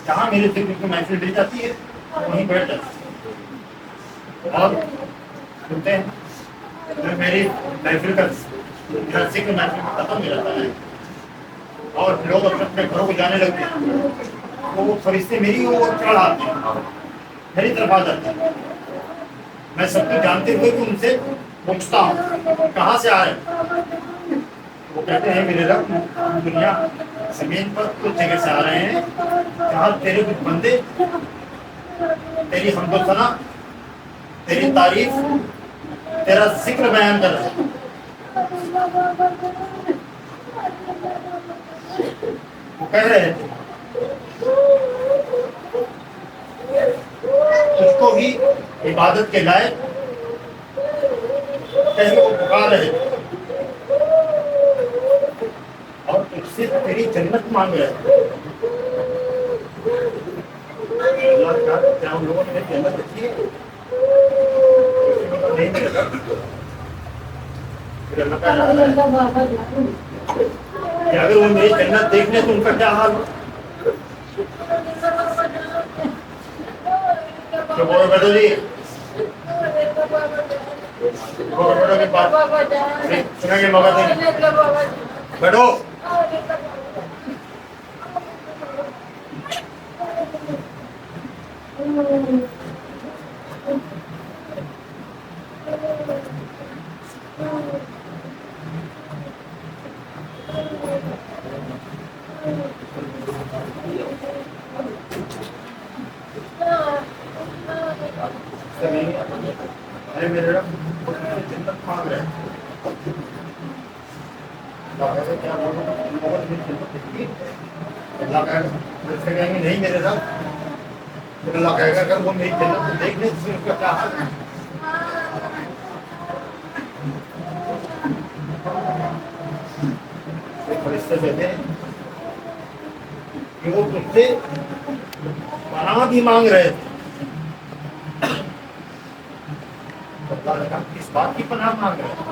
جہاں میرے ذکر کی محفل مل جاتی ہے وہیں بیٹھ جاتی ہے اور سنتے ہیں. میری محفل کا ذکر محفل میں ختم ہو جاتا ہے اور لوگ اپنے اپنے گھروں کو جانے لگتے ہیں تو وہ فرشتے میری اور چڑھ آتے ہیں, میری طرف آ جاتے ہیں. میں سب کو جانتے ہوئے بھی ان سے پوچھتا ہوں کہاں سے آئے. وہ کہتے ہیں میرے رب دنیا زمین پر کچھ جگہ سے آ رہے ہیں جہاں تیرے کچھ بندے تیری حمد و ثنا, تیری تعریف, تیرا ذکر بیان کر رہے ہیں. وہ کہہ رہے تھے اس کو بھی عبادت کے لائق کہہ وہ پکار رہے تھے اور اس سے تیری جنت مانگ رہے تھے. کیا ہم لوگوں نے جنت رکھی ہے نہیں ملے گا. اگر وہ میری جنت دیکھ لیں تو ان کا کیا حال ہو. بیٹھو جی سنیں گے موقع دیں بیٹھو. ارے میرے رب جنت مانگ رہے ہیں. اللہ کہیں گے نہیں میرے رب. اللہ کہے گا اگر وہ میری جنت کو دیکھ لیں تو ان کا کیا حال ہے. فرشتے کہتے ہیں کہ وہ تم سے پناہ بھی مانگ رہے تھے. اللہ نے کہا کس بات کی پناہ مانگ رہے تھے.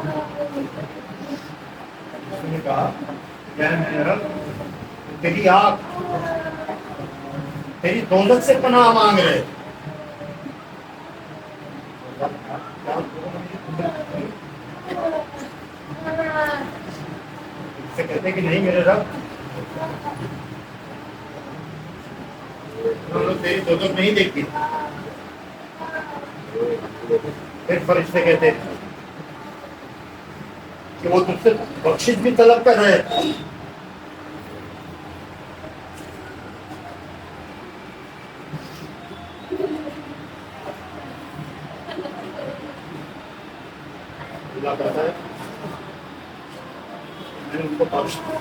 اس نے کہا کہ میرے رب تیری آگ تیری دوزخ سے پناہ مانگ رہے تھے. سے کہتے کہ نہیں میرے رب انہوں نے تیری دوزخ نہیں دیکھی. پھر فرشتے کہتے کہ وہ تم سے بخشش بھی طلب کر رہے ہیں. اللہ کہتا ہے میں نے ان کو بخش دیا.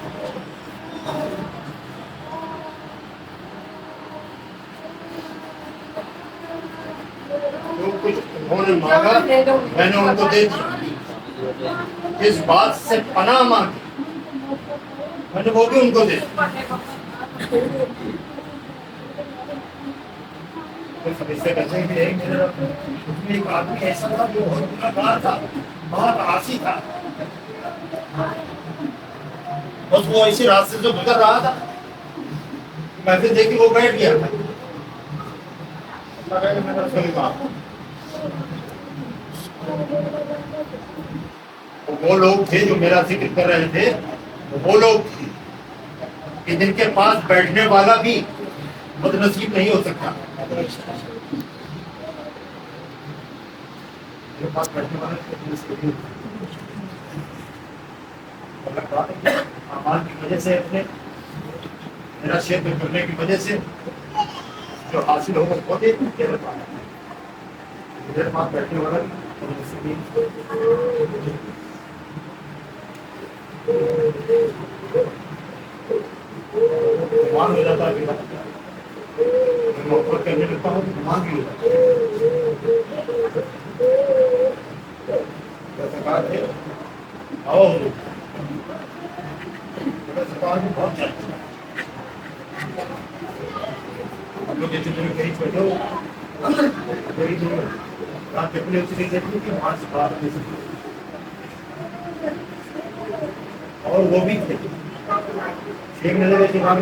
جو کچھ انہوں نے مانگا میں نے ان کو دے دیا. جس بات سے پناہ مانگی میں نے وہ بھی ان کو دے دیا. فرشتے کہتے ہیں کہ ایک آدمی ایسا تھا جو بہت گنہگار تھا, بہت عاصی تھا. بس وہ اسی راستے سے گزر رہا تھا, محفل دیکھ کے وہ بیٹھ گیا تھا. وہ لوگ تھے جو میرا ذکر کر رہے تھے, وہ لوگ تھے کہ جن کے پاس بیٹھنے والا بھی بد نصیب نہیں ہو سکتا. پاس بیٹھنے والا اعمال کی وجہ سے اپنے میرا شیئر کرنے کی وجہ سے جو حاصل ہوگا وہ دے میرے پاس بیٹھنے والا مان ہو جاتا ہے. میں محبت کرنے لگتا ہوں تو مان بھی ہو جاتا ہے. آؤ بہت چلتا ہم لوگ ایسے دور قریب بیٹھے ہو بڑی دور رات اپنے اسے نہیں دیکھتے کہ وہاں سے بات دے سکتے. اور وہ بھی تھے ایک نظر ایسے وہاں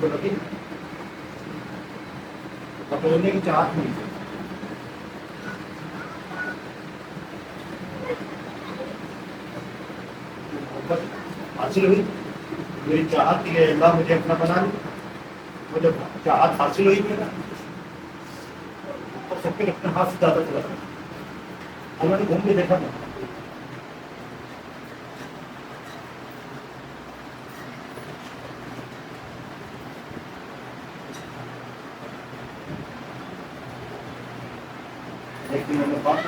کو لگی بتوڑنے کی چاہت نہیں تھی. محبت حاصل ہوئی, میری چاہت کی اللہ مجھے اپنا بنا لی. مجھے چاہت حاصل ہوئی میرا اور سب کے اپنے ہاتھ سے زیادہ چلا تھا. اور میں نے گھوم کے دیکھا تھا لیکن میں نے بات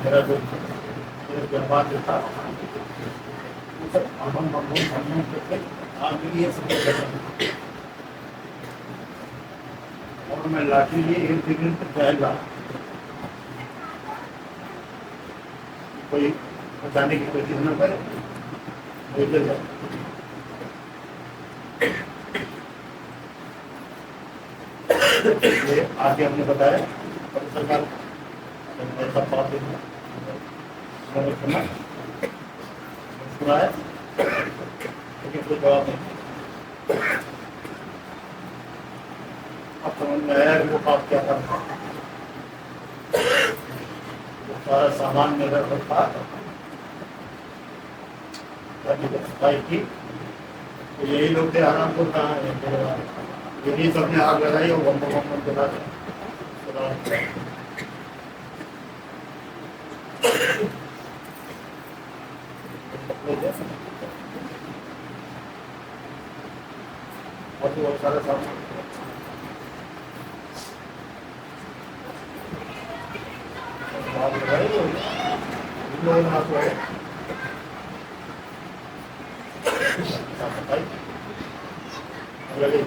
میرا جو بات تھا اور میں لاٹھی لیے ایک دن پہل رہا کوئی بچانے کی کوشش نہ کرے بولتے جائے. آگے ہم نے بتایا سرکار ایسا بات سنا سنایا لیکن کوئی جواب نہیں. اب سمجھ میں آیا کہ وہ بات کیا کرنا, وہ سارا سامان میرا گھر تھا صفائی کی تو یہی لوگ تھے آرام کو کہاں ہے یہی سب نے آگ لگائی اور بم بم جلا اور بہت سارا سامان آگ لگائی ان لوگوں نے ہاتھ لگائے صفائی لگے.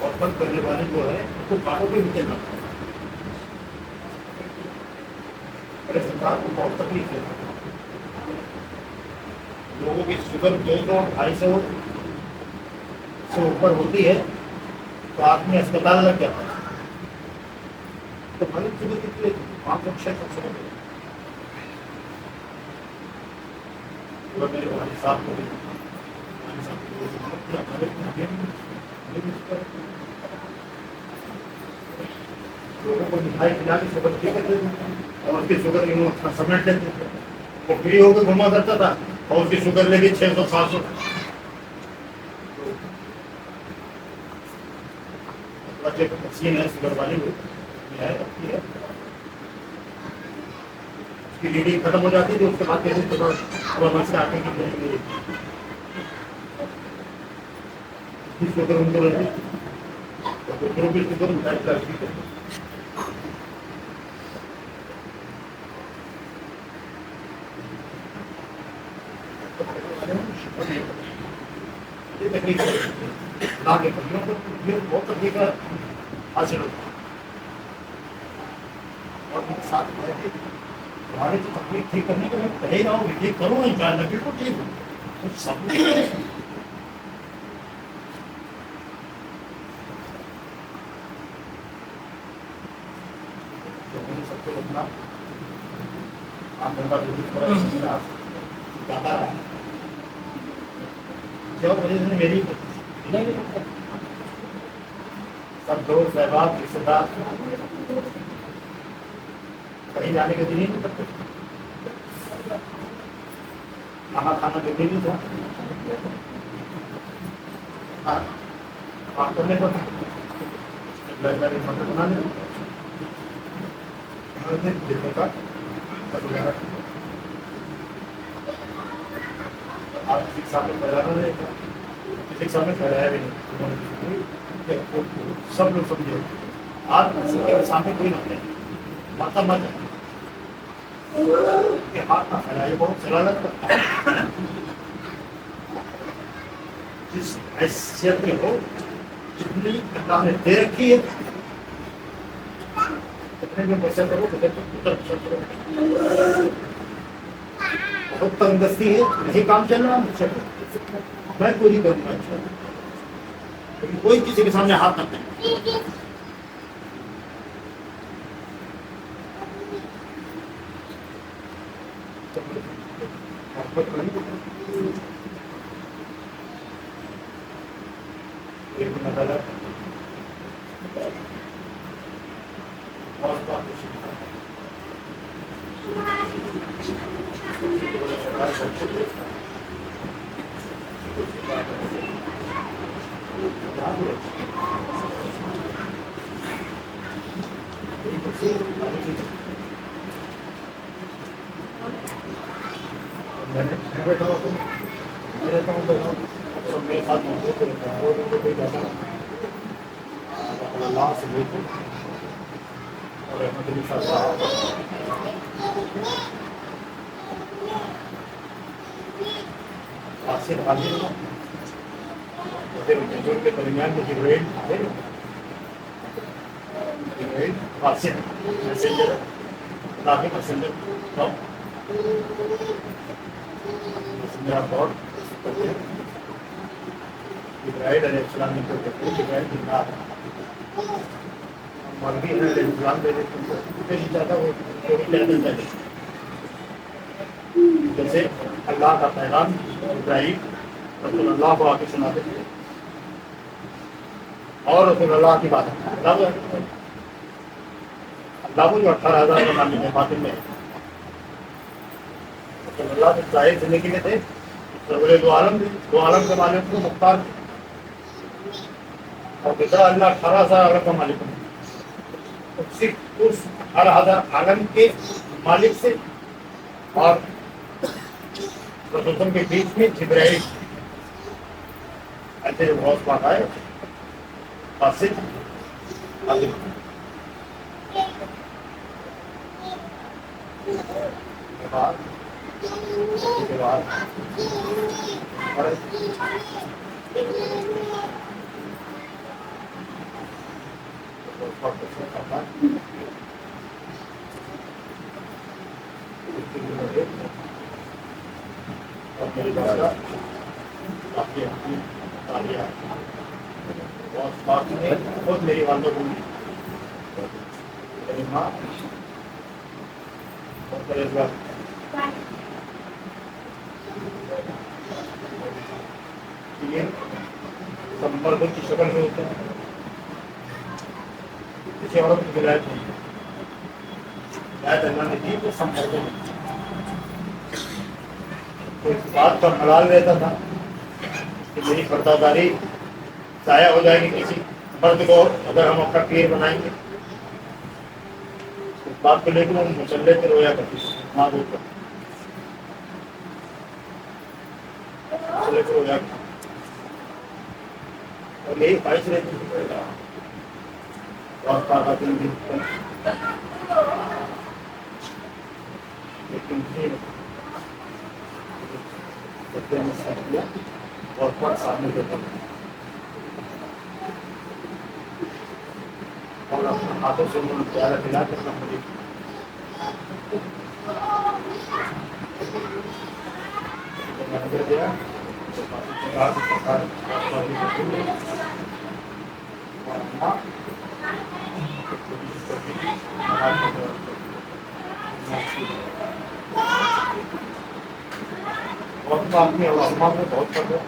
اور بند کرنے والے جو ہے اس کو کاٹوں پہ نیچے نہ سرکار کو بہت تکلیف ہے. لوگوں کی شوگر 200-250 سے اوپر ہوتی ہے تو آدمی اسپتال لگ جاتا ہے. تو مالک شوگر کتنے 500-600 میرے والد صاحب کو لوگوں کو مٹھائی کھلا کے شوگر ٹھیک کرتے تھے اور اس کی شوگر سمیٹ لیتے تھے. وہ فری ہو کے گھما کرتا تھا اور اس کی شوگر لے گئی 600-700. بچے کو تقسیم ہے شوگر والی ہوئی ہے اس کی ریڈنگ ختم ہو جاتی تھی. اس کے بعد کہتے سے آتے کی شوگر ان کو رہتی دوسروں کی شوگر مٹھائی کرتی تھی. بہت تکلیف حاصل ہوتی اور ساتھ تمہاری جو تکلیف ٹھیک کرنے کے میں کہہ ہی رہا ہوں ٹھیک کروں ان شاء اللہ بالکل ٹھیک ہوں سب سب کو اپنا آپ جاتا رہا جو وجہ سے میری سب دوست احباب رشتے دار کہیں جانے کے دن ہی نہیں کرتے. کھانا کھانا جو بھی نہیں تھا آپ کرنے کو مٹر بنا لیں کا آپ کسی سامنے پھیلانا رہے گا کسی سامنے پھیلایا بھی نہیں. سب لوگ سمجھے آپ کے سامنے کوئی نہ ماتا مت ہاتھ نہ پھیلائے بہت سلالت کرتا ہے. جس حیثیت میں ہو جتنی اللہ نے دے رکھی ہے اتنے میں بچہ کرو بہت تنگستی ہے، نہیں کام چل رہا مجھ سے میں پوری کروں گا لیکن کوئی کسی کے سامنے ہاتھ نہ کرے. میرے ساتھ موجود رہتا ہے اللہ سے لے کر اور احمد علی شاہ صاحب آصف عالم کے درمیان میں جبرائیل آصف میسنجر خدا کے میسنجر میسنجر آف گاڈ جبرائیل علیہ السلام نے کہتے ہیں جبرائیل زندہ ہے مولوی علیہ السلام دے دیتے ہیں چاہتا وہ لہذا چاہتے جیسے اللہ کا پیغام ابراہیم رسول اللہ کو آ کے سنا دیتے اور رسول اللہ کی بات اللہ کو جو 18,000 کا نام ہے باطن میں رسول اللہ کے ظاہر زندگی میں تھے دو عالم کے مالک کو مختار تھے اور بتا اللہ 18,000 عالم کا مالک ہے صرف اس 18,000 عالم کے مالک سے اور رسول کے بیچ میں جبرائیل ایسے بہت بات آئے فاسد عالم کے بعد اور میری بات کافی بات میں خود میری والدہ بولی میری ماں اور پرہیزگار یہ سب مردوں کی شکل میں ہوتے ہیں کسی عورت کی ولایت نہیں ولایت اللہ نے دی تو سب مردوں میں تو اس بات پر حلال رہتا تھا کہ میری پردہ داری ضائع ہو جائے گی کسی مرد کو اگر ہم اپنا پیر بنائیں گے اس بات کو لے کے وہ مسلح پہ رویا کرتی ماں باپ پر مسلح پہ رویا کرتی اور یہی خواہش رہتی ہے بہت پاتا دن بھی لیکن بہت بہت سامنے دیتا ہوں اور اپنے ہاتھوں سے انہوں نے پیارا پلا کے اپنا مجھے دے دیا بہت کام کی علماء میں بہت پڑھ رہا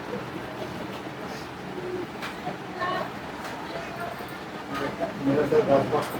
میرے سے بہت وقت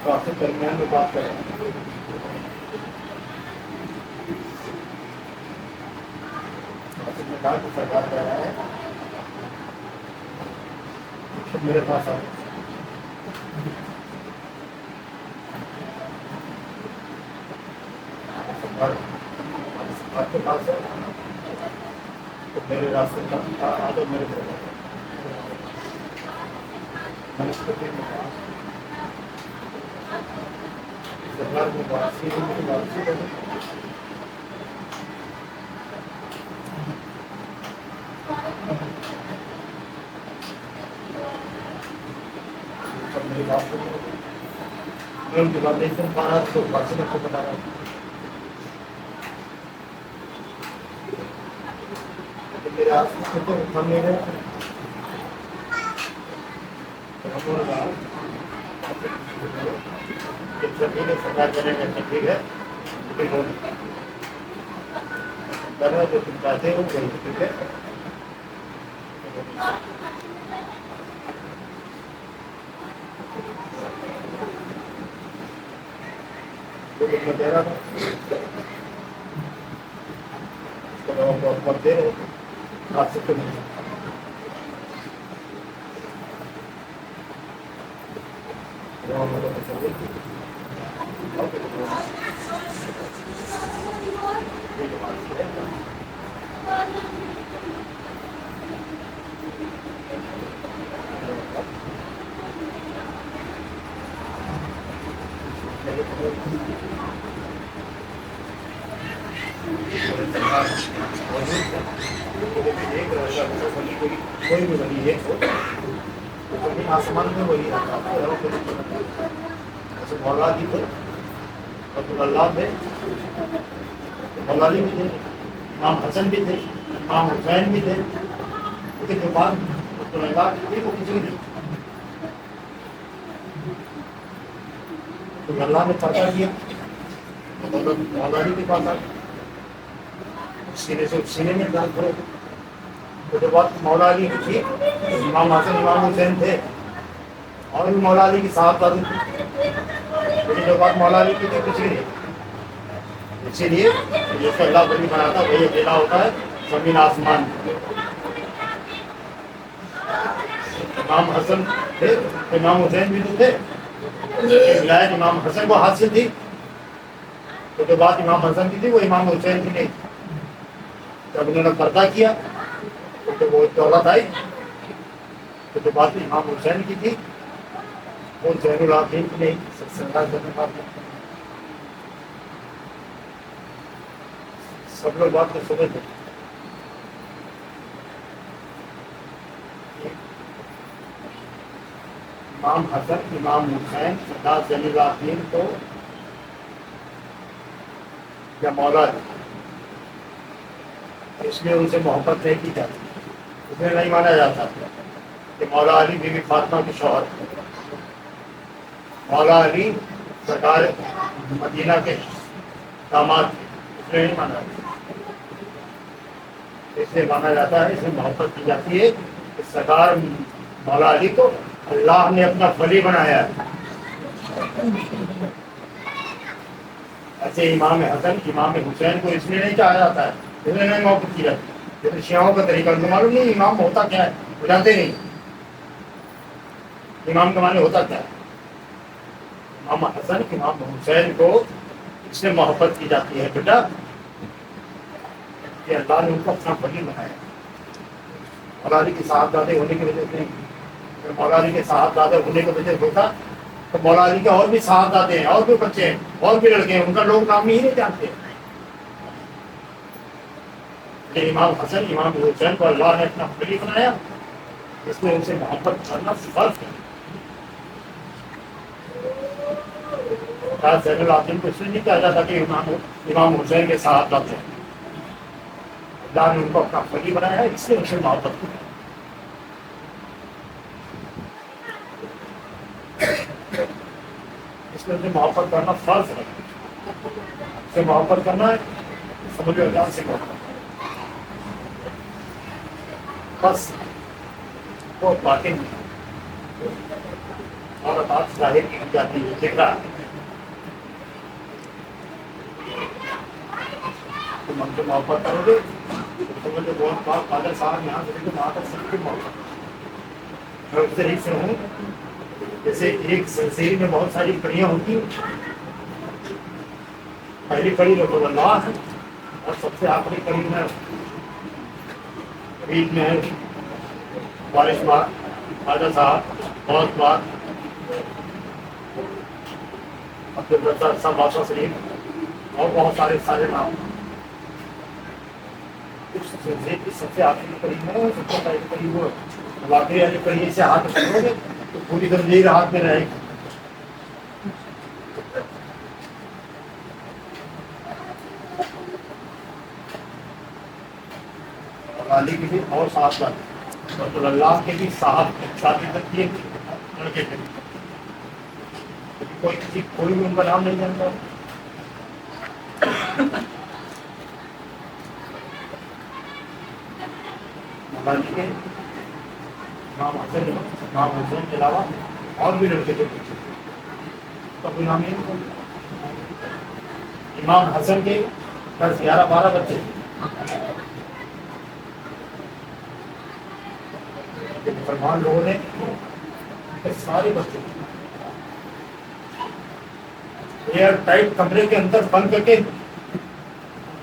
کافی درمیان میں بات کریں کہا کہ سرکار کہہ رہا ہے میرے پاس آؤ. سرکار کے پاس ہے تو میرے راستے کا آ جاؤ میرے گھر. میں نے اس کو کہا سرکار کو واپسی مجھے واپسی دے دو. میری بات میں ان کی بات نہیں سن پا رہا تو واپسی کو بتا رہا ہوں. میرے آس ہم نہیں رہے سرکار کریں گے ٹھیک ہے جو تم چاہتے ہو وہی ٹھیک ہے. میں دے رہا تھا بہت دیر ہو آپ سے کوئی بھی ولی ہے آسمان میں وہی مولا جی تھے عبد اللہ تھے مولا علی بھی تھے امام حسن بھی تھے امام حسین بھی تھے. لیکن جو بات تھی وہ کسی نہیں تو اللہ نے پتا کیا مولا علی کے پاس سینے سے سینے میں درد کرو. تو جو بات مولا علی کی تھی امام حسن امام حسین تھے اور بھی مولا علی کی صاحب دادی تھی. لیکن جو بات مولا علی کی تھی کچھ نہیں. اسی لیے جس کو اللہ بلی بناتا وہی اکیلا ہوتا ہے زمین آسمان. امام حسن تھے امام حسین بھی تو تھے. ولایت امام حسن کو حاصل تھی تو جو بات امام حسن کی تھی وہ امام حسین کی نہیں. جب انہوں نے پردہ کیا تو وہ دولت آئی تو جو بات امام حسین کی تھی وہ زین العابدین کی نہیں. سب لوگ بات کو سنے تھے. امام حسن امام حسین سردار زین العابدین کو یا مولا اس لیے ان سے محبت نہیں کی جاتی. اس میں نہیں مانا جاتا کہ مولا علی بی بی فاطمہ کے شوہر تھے. مولا علی سرکار مدینہ کے داماد تھے. اس میں نہیں مانا جاتا. اس لیے مانا جاتا ہے اس میں محبت کی جاتی ہے کہ سرکار مولا علی کو اللہ نے اپنا ولی بنایا ہے. ایسے امام حسن امام حسین کو اس لیے نہیں چاہا جاتا ہے اس لیے نہیں محبت کی جاتی. لیکن شیعوں کا طریقہ ان کو معلوم نہیں امام ہوتا کیا ہے. وہ جانتے نہیں امام کے معنی ہوتا کیا ہے. امام حسن امام حسین کو اس سے محبت کی جاتی ہے بیٹا کہ اللہ نے ان کو اپنا ولی بنایا. مولا علی کے صاحبزادے ہونے کی وجہ سے نہیں. اگر مولا علی کے صاحبزادے ہونے کی وجہ سے ہوتا تو مولا علی کے اور بھی صاحبزادے ہیں اور بھی بچے ہیں اور بھی لڑکے ہیں ان کا لوگ نام ہی نہیں جانتے. کہ امام حسن امام حسین کو اللہ نے اپنا ولی بنایا اس میں ان سے محبت کرنا فرض ہے. زین العابدین کو اس لیے نہیں کہا جاتا کہ امام حسین کے صاحبزادے ہیں. اللہ نے ان کو اپنا ولی بنایا ہے اس لیے ان سے محبت کی. اس لیے محبت کرنا فرض ہے. اس سے محبت کرنا ہے سمجھو اللہ سے محبت بس وہ باطن اور بات ظاہر کی جاتی ہے. دکھ رہا ہے تم ہم سے محبت کرو گے سمجھو بہت بار فادر صاحب یہاں سے تو وہاں تک سب کی موت میں اس طریقے سے ہوں جیسے ایک سلسلے میں بہت ساری کڑیاں ہوتی ہیں. پہلی کڑی رسول اللہ ہے اور سب سے آخری کڑی میں عید میں ہے وارث بات خواجہ صاحب بہت بات عبدالرزاق صاحب بادشاہ شریف اور بہت سارے سارے نام. اس سلسلے کی سب سے آخری کڑی میں سب سے پہلی کڑی وہ واقعی والی کڑی سے ہاتھ پکڑو گے تو پوری زندگی ہاتھ میں رہے گی. علی کی بھی اور ساتھ ساتھ رسول اللہ کے بھی صاحب شادی تک کیے لڑکے تھے. کوئی بھی ان کا نام نہیں جانتا. علی کے امام حسن امام حسین کے علاوہ اور بھی لڑکے تھے تو کوئی نام نہیں. امام حسن کے 10-11-12 بچے مسلمان لوگوں نے سارے بچے ایئر ٹائٹ کمرے کے اندر بند کر کے ان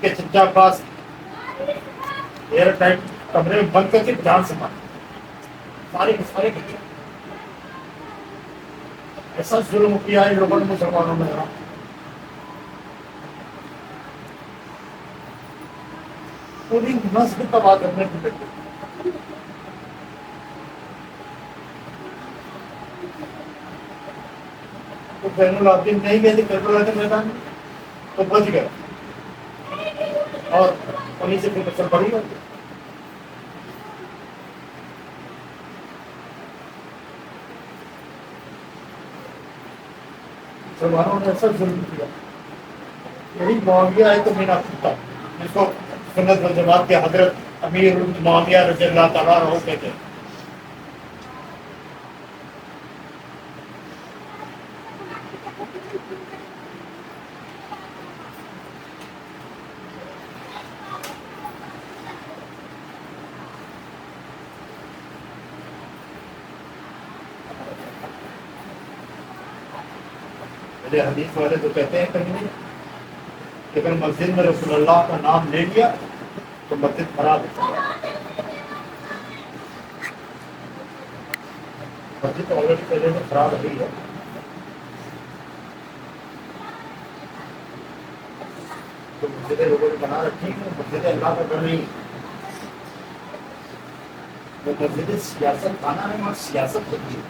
کے چچا پاس ایئر ٹائٹ کمرے میں بند کر کے جان سے مارے سارے کے سارے بچے. ایسا ظلم کیا ہے لوگوں نے مسلمانوں میں پوری نسل تباہ کرنے کی بیٹھے. تو زین العابدین نہیں گئے تھے کربلا کے میدان میں تو بچ گئے اور انہیں سے پھر اثر پڑی گا. مسلمانوں نے ایسا ظلم کیا. یہی معاویہ ہے تو مینا کتا جس کو سنت والجماعت کے حضرت امیر معاویہ رضی اللہ تعالیٰ عنہ کہتے ہیں. میرے حدیث والے تو کہتے ہیں کہیں کہ اگر مسجد میں رسول اللہ کا نام لے لیا تو مسجد خراب ہے. مسجد آلریڈی پہلے سے خراب ہو گئی ہے. تو مسجدیں لوگوں نے بنا رکھی ہیں مسجد اللہ کا گھر نہیں. وہ مسجد سیاست کھانا ہے اور سیاست ہوتی ہے.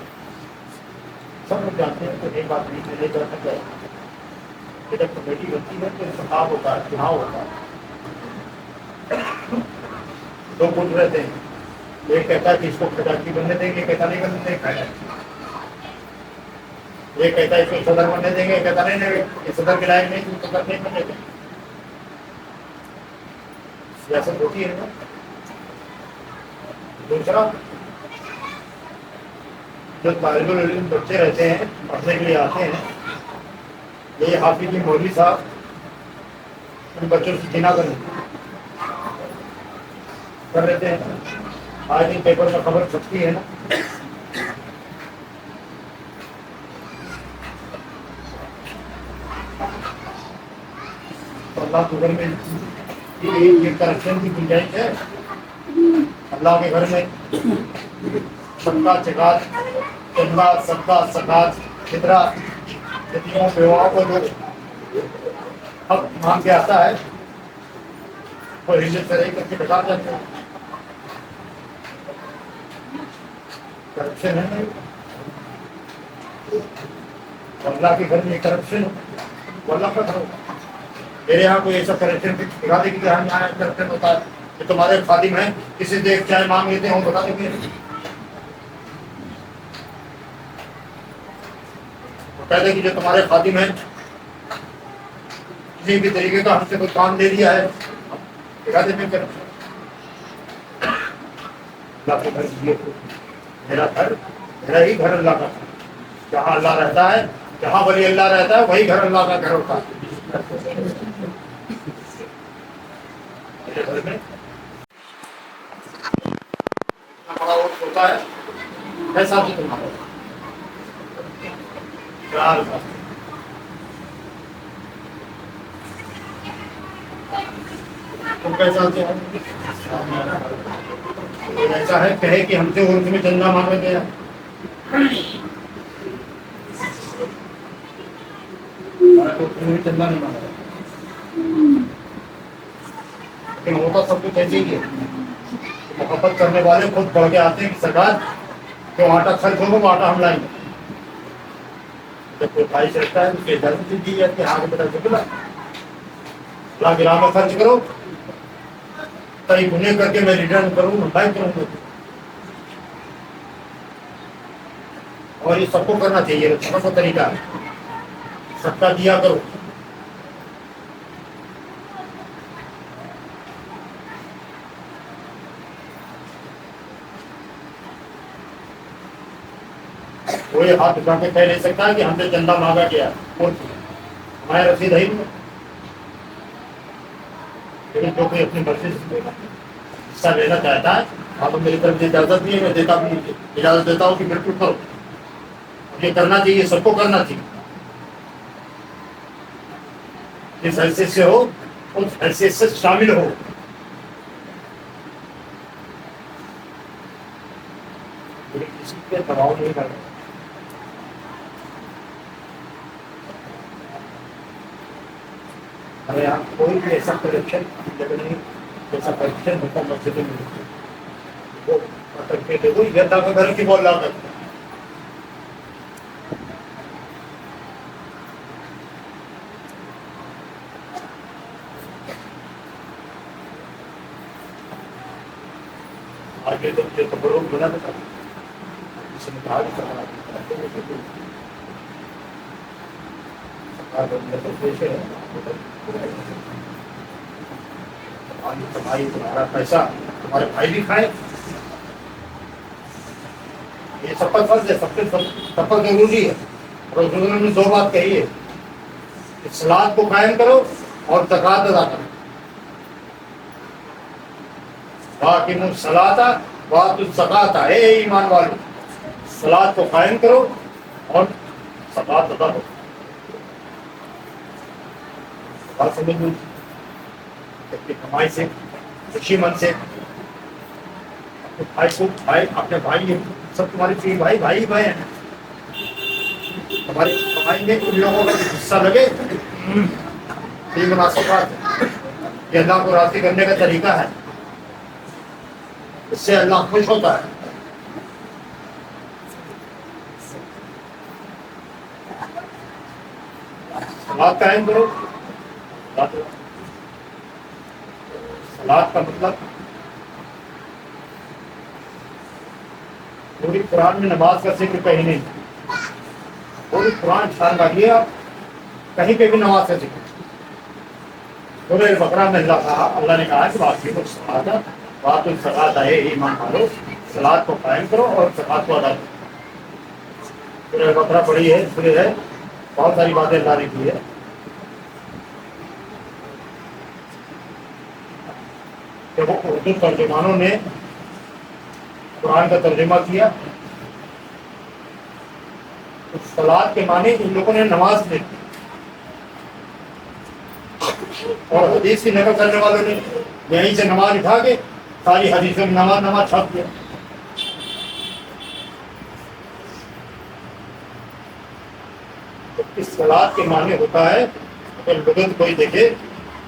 سب لوگ جانتے ہیں کہ ایک بات نہیں لے کر سکتا ہے کہ جب کمیٹی بنتی ہے تو انتخاب ہوتا ہے چناؤ ہوتا ہے. دو گٹ رہتے ہیں ایک کہتا ہے کہ اس کو خزانچی بننے دیں گے کہتا نہیں بننے دیں گے. ایک کہتا ہے اس کو صدر بننے دیں گے کہتا نہیں یہ صدر کے لائق نہیں صدر نہیں بننے دیں. سیاست ہوتی ہے نا. دوسرا جو طالب العلم بچے رہتے ہیں پڑھنے کے لیے آتے ہیں یہ حافظ کی مولوی صاحب ان بچوں سے جنا کر لیتے ہیں. آج ان پیپر میں خبر چھپتی ہے نا اللہ کے گھر میں یہ کرپشن کی گنجائش ہے. اللہ کے گھر میں صدقہ چکات چندہ صدقہ زکات فطرہ یتیموں بیواؤں کو جو حق مانگ کے آتا ہے وہ ہجرت سے رہی کر کے بتا جاتے ہیں. کرپشن ہے نہیں. اللہ کے گھر میں کرپشن ہو اللہ کا گھر ہو. میرے یہاں کوئی ایسا کرپشن دکھا دے کہ یہاں کرپشن ہوتا ہے کہ تمہارے خادم ہیں کسی سے ایک چائے مانگ لیتے ہیں وہ بتا دیں گے. کہتے کہ جو تمہارے خادم ہیں کسی بھی طریقے کا ہم سے کوئی کام لے لیا ہے دکھا دیں گے. اللہ کا گھر میرا گھر میرا ہی گھر اللہ کا. جہاں اللہ رہتا ہے جہاں ولی اللہ رہتا ہے وہی گھر اللہ کا گھر ہوتا ہے. میرے گھر میں ہوتا ہے ایسا بھی تمہارا 4 تم کیسا ہوتے ہیں ایسا ہے کہے کہ ہم سے عرف میں چندہ مانگا گیا چندہ نہیں مانگا لیکن ہوتا سب کچھ ایسے ہی ہے محبت کرنے والے خود بڑھ کے آتے ہیں کہ سرکار جو آٹا خرچ ہوگا وہ آٹا ہم لائیں گے جب کوئی خواہش رکھتا ہے اس کی اجازت دی جاتی ہے آگے بیٹا چکلا اللہ کی راہ میں خرچ کرو کئی گنے کر کے میں ریٹرن کروں بھائی کروں گا اور یہ سب کو کرنا چاہیے چھوٹا سا طریقہ ہے سب کا دیا کرو کوئی ہاتھ اٹھا کے کہہ نہیں سکتا کہ ہم سے چندہ مانگا گیا ہمارے رسید ہے نہیں لیکن جو کوئی اپنی مرضی سے حصہ لینا چاہتا ہے آپ میری طرف سے اجازت نہیں ہے میں دیتا بھی اجازت دیتا ہوں کہ بالکل کرو یہ کرنا چاہیے سب کو کرنا چاہیے جس حیثیت سے ہو اس حیثیت سے شامل ہو کسی پہ دباؤ نہیں کرنا ہمیں یہاں کوئی بھی ایسا کریکشن جگہ نہیں جیسا کریکشن ہوتا مسجد میں وہ دیکھو یہ کا گھر کی بول رہا کرتا آگے تو یہ خبروں بنا دیتا کسی نے کہا تمہارا پیسہ تمہارے بھائی بھی کھائے یہ سب پر فرض ہے سب پر ضروری ہے رسول اللہ نے 2 بات کہی ہے اصلاحات کو قائم کرو اور زکوٰۃ ادا کرو واقعی صلاۃ وآتوا الزکوٰۃ اے ایمان والو صلاۃ کو قائم کرو اور زکوٰۃ ادا کرو بات سمجھ میں اپنی کمائی سے خوشی من سے اپنے بھائی کو اپنے بھائی سب تمہاری چیز بھائی ہیں ہماری کمائی میں ان لوگوں کا حصہ لگے یہ مناسب بات ہے یہ اللہ کو راضی کرنے کا طریقہ ہے اس سے اللہ خوش ہوتا ہے صلاۃ قائم کرو صلاۃ کا مطلب پوری قرآن میں نماز کا ذکر کہیں نہیں پوری قرآن چھان ڈالیے آپ کہیں پہ بھی نماز کا ذکر سورہ بقرہ میں اللہ نے کہا کہ وآتوا الزکوٰۃ اے ایمان والو صلاۃ کو قائم کرو اور زکوٰۃ کو ادا کرو سورہ بقرہ پڑھی ہے سورہ ہے بہت ساری باتیں اللہ نے کی ہے جب اردو ترجمانوں نے قرآن کا ترجمہ کیا تو صلاۃ کے معنی ان لوگوں نے نماز لے اور حدیث کی نقل کرنے والوں نے یہیں سے نماز اٹھا کے ساری حدیثوں میں نماز چھاپ دیا اس صلاۃ کے معنی ہوتا ہے اگر لغت کوئی دیکھے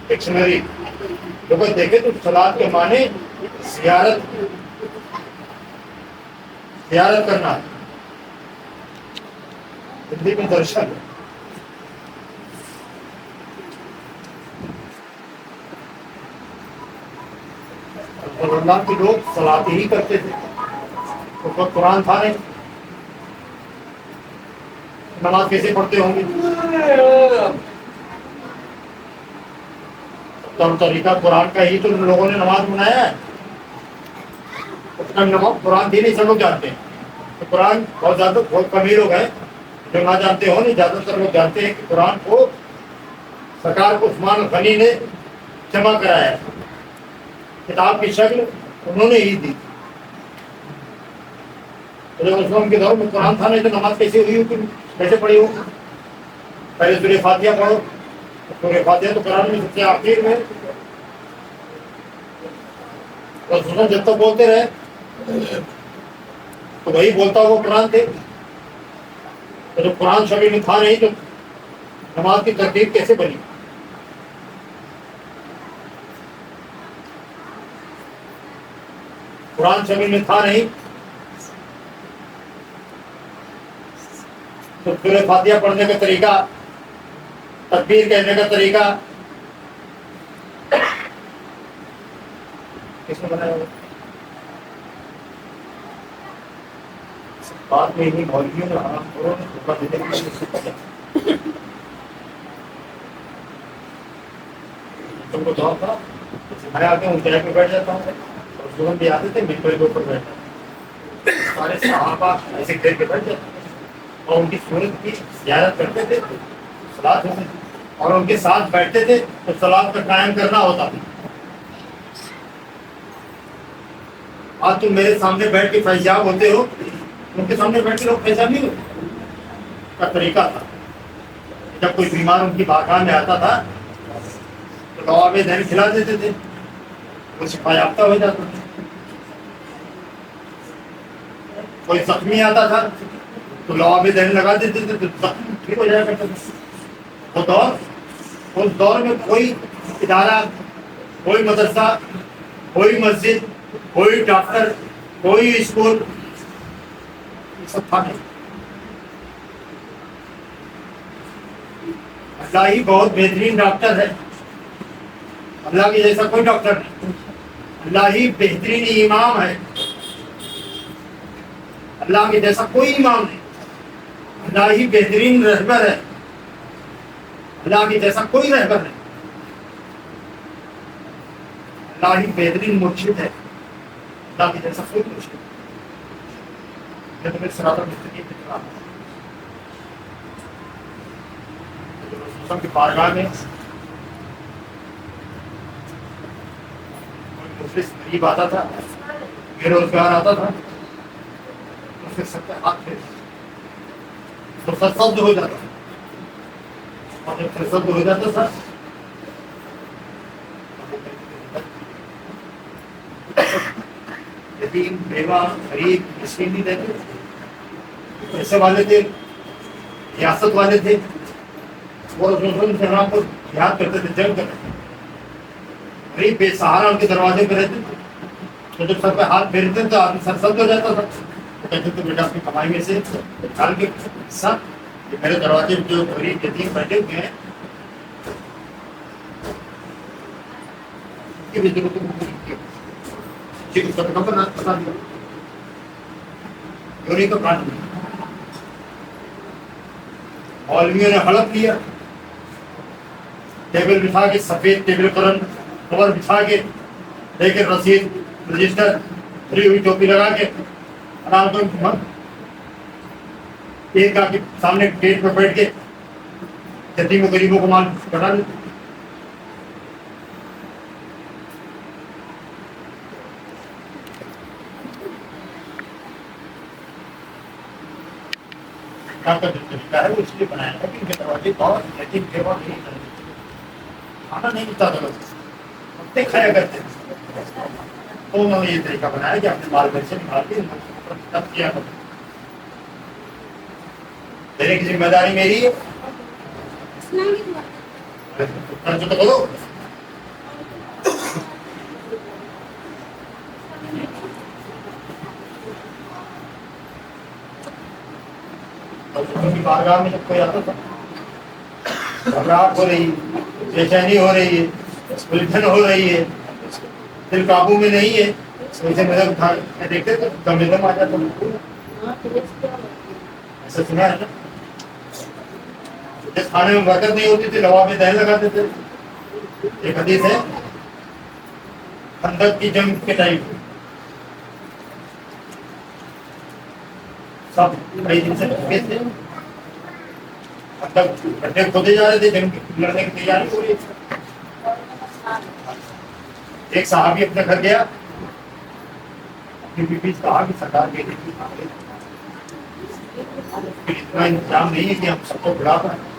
ڈکشنری لغت دیکھے تو صلاۃ کے معنی زیارت کرنا ہے ہندی میں درشن اللہ کے لوگ صلاۃ ہی کرتے تھے اس وقت قرآن تھا نہیں نماز کیسے پڑھتے ہوں گے طریقہ قرآن کا ہی تو لوگوں نے نماز بنایا ہے قرآن بھی نہیں سب لوگ جانتے ہیں قرآن بہت کم ہی لوگ ہیں جو نہ جانتے ہو نہیں زیادہ تر لوگ جانتے ہیں کہ قرآن کو سرکار عثمان غنی نے جمع کرایا ہے کتاب کی شکل انہوں نے ہی دی رسول کے دور میں قرآن تھا نہیں تو نماز کیسے ہوئی ہوگی، کیسے پڑھی ہوگی؟ پہلے سورہ فاتحہ پڑھو، سورہ فاتحہ تو قرآن میں سب سے آخر میں، رسول جب تک بولتے رہے تو وہی بولتا وہ قرآن تھے. تو جب قرآن شریف میں تھا نہیں تو نماز کی ترتیب کیسے بنی؟ قرآن شریف میں تھا نہیں تو سورہ فاتحہ پڑھنے کا طریقہ، تکبیر کہنے کا طریقہ کس نے بنایا ہوگا؟ بات میں انہیں مولویوں نے حرام خوروں نے دھوکہ دینے کی کوشش کی. تم کو دعا تھا میں آ کے اونچائی پہ بیٹھ جاتا ہوں اور سورم بھی آتے تھے ممبر کے اوپر بیٹھا، سارے صحابہ ایسے گھر کے بیٹھ جاتے اور ان کی صورت کی زیارت کرتے تھے، صلاۃ ہوتی تھی اور ان کے ساتھ بیٹھتے تھے تو صلاۃ کا قائم کرنا ہوتا تھا. آج تم میرے سامنے بیٹھ کے فیضیاب ہوتے ہو، ان کے سامنے بیٹھ کے لوگ فیضیاب نہیں ہوتے. کا طریقہ تھا جب کوئی بیمار ان کی بارگاہ میں آتا تھا تو لواب دہن کھلا دیتے تھے، وہ شفا یافتہ ہو جاتا تھا. کوئی زخمی آتا تھا تو لواب دہن لگا دیتے تھے تو زخمی ٹھیک ہو جایا کرتا تھا. اس دور میں کوئی ادارہ، کوئی مدرسہ، کوئی مسجد، کوئی ڈاکٹر، کوئی اسکول، یہ سب تھا نہیں. اللہ ہی بہت بہترین ڈاکٹر ہے، اللہ کے جیسا کوئی ڈاکٹر نہیں. اللہ ہی بہترین امام ہے، اللہ کے جیسا کوئی امام نہیں. اللہ ہی بہترین رہبر ہے، اللہ کے جیسا کوئی رہبر نہیں. اللہ ہی بہترین مرشد ہے، اللہ کے جیسا کوئی مرشد نہیں. یہ تمہیں صراط المستقیم دکھ رہا رسول کی بارگاہ میں کوئی مفلس غریب آتا تھا، بے روزگار آتا تھا، اس کے سب پہ ہاتھ پھیرتے تو سرسبز ہو جاتا تھا. اور جب سرسبز ہو جاتا تھا یتیم، بیوہ، غریب، مسکین نہیں رہتے، پیسے والے تھے، ریاست والے تھے، وہ رسول سے ہم کو یاد کرتے تھے، جنگ کرتے تھے. غریب بے سہارا ان کے دروازے پہ رہتے تھے تو جب سر پہ ہاتھ پھیرتے تو آدمی سرسبز ہو جاتا تھا. کہتے تھے بیٹا اپنی کمائی میں سے نکال کے حصہ میرے دروازے پہ جو غریب یتیم بیٹھے ہوئے ہیں ان کی بھی ضرورتوں کو پوری کی. ٹھیک ہے، صدقہ بتا دیا، چوری کا کاٹ دیا. مولویوں نے حلف لیا، ٹیبل بٹھا کے، سفید ٹیبل قرن کور بچھا کے، لے کے رسید، رجسٹر، بھری ہوئی ٹوپی لگا کے آرام کو ایک آ کے سامنے گیٹ پہ بیٹھ کے یتیموں غریبوں کو مال کٹا دیتے. طریقہ ہے وہ اس لیے بنایا ہے کہ ان کے دروازے بہت یتیم بیوہ نہیں کرتے، کھانا نہیں ملتا تھا، پتے کھایا کرتے تھے. تو انہوں نے یہ طریقہ بنایا کہ اپنے بال بچے نکال کے تب کیا کرتے. دینے کی ذمہ داری میری ہے، خرچ تو کرو. کی بارگاہ میں جب کوئی آتا تھا، گھبراہٹ ہو رہی، بے چینی ہو رہی ہے، الجھن ہو رہی ہے، دل قابو میں نہیں ہے، اسے نظر اٹھا کے دیکھتے تو دم دم آ جاتا. ایسا سنا ہے نا، جس کھانے میں برکت نہیں ہوتی تھی لوا میں دہن لگاتے تھے. ایک حدیث ہے خندق کی جنگ کے ٹائم سب کئی دن سے بھوکے تھے، گڈھے کھودے جا رہے تھے، جنگ لڑنے کی تیاری ہو رہی تھی. ایک صحابی اپنے گھر گیا، اپنی بیوی سے کہا کہ سرکار کے لیے اتنا انتظام نہیں ہے کہ ہم سب کو بڑھا پائیں.